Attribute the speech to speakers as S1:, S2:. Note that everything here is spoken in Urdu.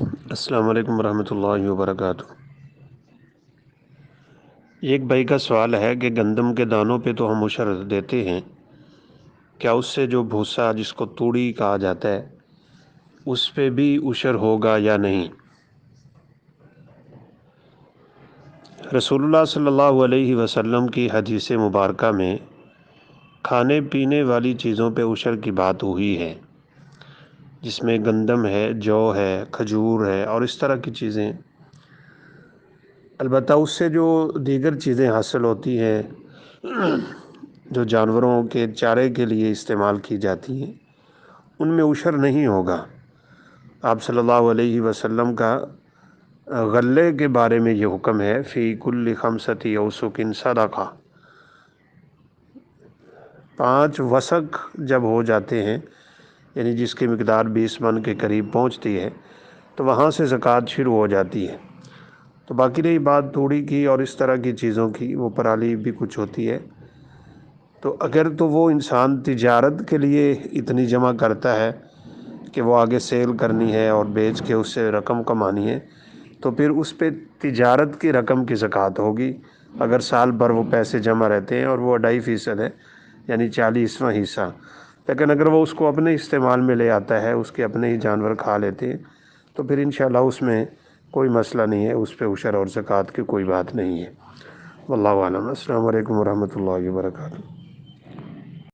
S1: السلام علیکم ورحمۃ اللہ وبرکاتہ۔ ایک بھائی کا سوال ہے کہ گندم کے دانوں پہ تو ہم عشر دیتے ہیں، کیا اس سے جو بھوسا جس کو توڑی کہا جاتا ہے اس پہ بھی عشر ہوگا یا نہیں؟ رسول اللہ صلی اللہ علیہ وسلم کی حدیث مبارکہ میں کھانے پینے والی چیزوں پہ عشر کی بات ہوئی ہے، جس میں گندم ہے، جو ہے، کھجور ہے اور اس طرح کی چیزیں۔ البتہ اس سے جو دیگر چیزیں حاصل ہوتی ہیں جو جانوروں کے چارے کے لیے استعمال کی جاتی ہیں، ان میں عشر نہیں ہوگا۔ آپ صلی اللہ علیہ وسلم کا غلے کے بارے میں یہ حکم ہے، فی کل خمسۃ اوسق صدقہ، 5 وسق جب ہو جاتے ہیں، یعنی جس کی مقدار 20 من کے قریب پہنچتی ہے تو وہاں سے زکوٰۃ شروع ہو جاتی ہے۔ تو باقی رہی بات توڑی کی اور اس طرح کی چیزوں کی، وہ پرالی بھی کچھ ہوتی ہے، تو اگر تو وہ انسان تجارت کے لیے اتنی جمع کرتا ہے کہ وہ آگے سیل کرنی ہے اور بیچ کے اس سے رقم کمانی ہے، تو پھر اس پہ تجارت کی رقم کی زکوٰۃ ہوگی۔ اگر سال بھر وہ پیسے جمع رہتے ہیں اور وہ 2.5% ہے، یعنی 40واں حصہ، لیکن اگر وہ اس کو اپنے استعمال میں لے آتا ہے، اس کے اپنے ہی جانور کھا لیتے ہیں، تو پھر انشاءاللہ اس میں کوئی مسئلہ نہیں ہے، اس پہ عشر اور زکوٰۃ کی کوئی بات نہیں ہے۔ واللہ اعلم۔ السلام علیکم ورحمۃ اللہ وبرکاتہ۔